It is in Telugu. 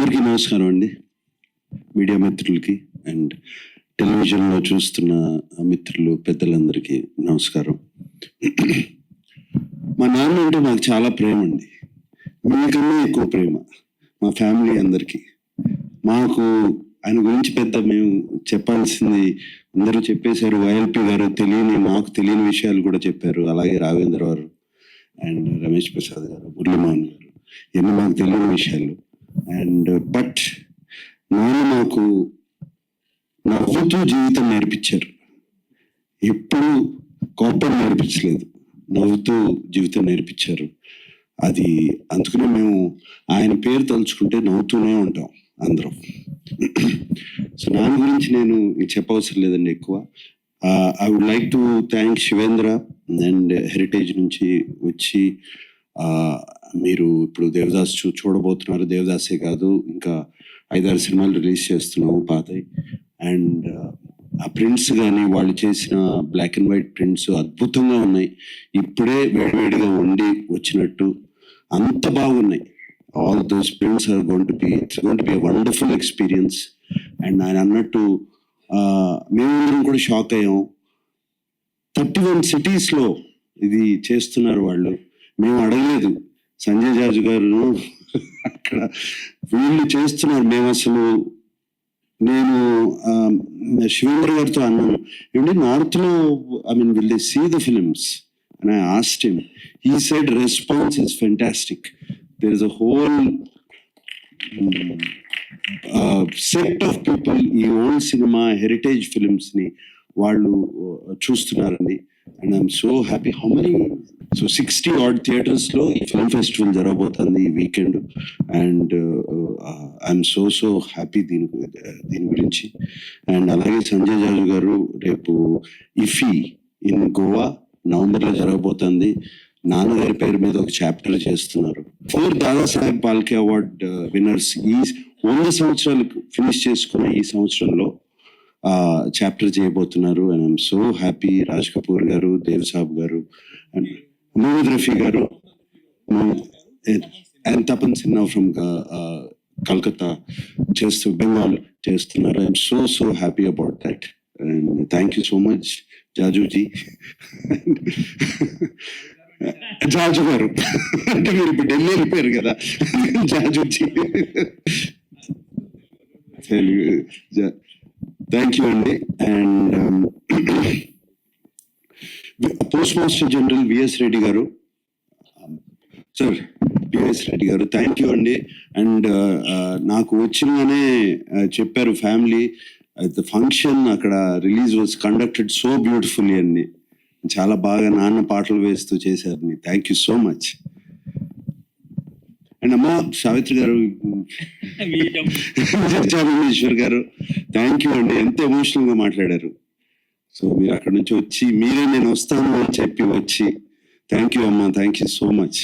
అందరికీ నమస్కారం అండి, మీడియా మిత్రులకి అండ్ టెలివిజన్లో చూస్తున్న మిత్రులు పెద్దలందరికీ నమస్కారం. మా నాన్న అంటే నాకు చాలా ప్రేమ అండి, మీకన్నా ఎక్కువ ప్రేమ మా ఫ్యామిలీ అందరికీ. మాకు ఆయన గురించి పెద్ద మేము చెప్పాల్సింది అందరూ చెప్పేశారు. వైఎల్పి గారు మాకు తెలియని విషయాలు కూడా చెప్పారు. అలాగే రాఘవేంద్ర గారు అండ్ రమేష్ ప్రసాద్ గారు, మురళీమోహన్ గారు, ఎన్నో మాకు తెలియని విషయాలు. అండ్ బట్ నాన్న మాకు నవ్వుతూ జీవితం నేర్పించారు. ఎప్పుడు కోపం నేర్పించలేదు, నవ్వుతూ జీవితం నేర్పించారు. అది అందుకనే మేము ఆయన పేరు తలుచుకుంటే నవ్వుతూనే ఉంటాం అందరం. సో నాన్న గురించి నేను చెప్పవసరం లేదండి ఎక్కువ. I would like to thank Shivendra and Heritage నుంచి వచ్చి మీరు ఇప్పుడు దేవదాస్ చూడబోతున్నారు. దేవదాసే కాదు, ఇంకా 5-6 సినిమాలు రిలీజ్ చేస్తున్నాము పాతవి. అండ్ ఆ ప్రింట్స్ కానీ వాళ్ళు చేసిన బ్లాక్ అండ్ వైట్ ప్రింట్స్ అద్భుతంగా ఉన్నాయి. ఇప్పుడే వేడివేడిగా వండి వచ్చినట్టు అంత బాగున్నాయి. All those prints are going to be a wonderful experience. And ఆయన అన్నట్టు మేమందరం కూడా షాక్ అయ్యాం. 31 సిటీస్లో ఇది చేస్తున్నారు వాళ్ళు. మేము అడగలేదు. సంజయ్ జార్జ్ గారు అక్కడ వీళ్ళు చేస్తున్నారు. మేము అసలు నేను శివేంద్ర గారితో అన్నాను, ఏమంటే నార్త్లో will they see the films and I asked him. He said response is fantastic. There is a whole set of people ఈ ఓల్డ్ సినిమా హెరిటేజ్ ఫిలిమ్స్ ని వాళ్ళు చూస్తున్నారండి. And I'm so happy. How many 60 odd theatres లో ఈ ఫిల్మ్ ఫెస్టివల్ జరగబోతుంది ఈ weekend. And I'm so happy దీని గురించి. అండ్ అలాగే సంజయ్ జార్జ్ గారు రేపు ఇఫీ ఇన్ గోవా నవంబర్లో జరగబోతుంది. నాన్నగారి పేరు మీద ఒక చాప్టర్ చేస్తున్నారు. 4 దాదాసాహెబ్ ఫాల్కే అవార్డ్ విన్నర్స్ ఈ 100 సంవత్సరాలు ఫినిష్ చేసుకున్న ఈ సంవత్సరంలో చాప్టర్ చేయబోతున్నారు. And I'm so happy. Raj Kapoor గారు, దేవ్ సాబ్ గారు అండ్ మొహమ్మద్ రఫీ గారు అండ్ తపన్ సిన్హా ఫ్రమ్ కల్కత్తా బెంగాల్ చేస్తున్నారు. I'm so happy about that. And thank you so much Jajuji. Jaju గారు అంటే మీరు ఇప్పుడు ఢిల్లీ వెళ్ళిపోయారు కదా, జాజుజీ. థ్యాంక్ యూ అండి. And post master general VS Reddy గారు, సార్ విఎస్ రెడ్డి గారు థ్యాంక్ యూ అండి. అండ్ నాకు వచ్చినగానే చెప్పారు ఫ్యామిలీ ద ఫంక్షన్ అక్కడ release was conducted so beautifully అండి. చాలా బాగా నాన్న పాటలు వేస్తూ చేశారు. Thank you so much. And అమ్మ సావిత్రి గారు, చాముండేశ్వర్ గారు థ్యాంక్ యూ అండి. ఎంత ఎమోషనల్ గా మాట్లాడారు. సో మీరు అక్కడ నుంచి వచ్చి మీరే నేను వస్తాను అని చెప్పి వచ్చి థ్యాంక్ యూ అమ్మ, థ్యాంక్ యూ సో మచ్.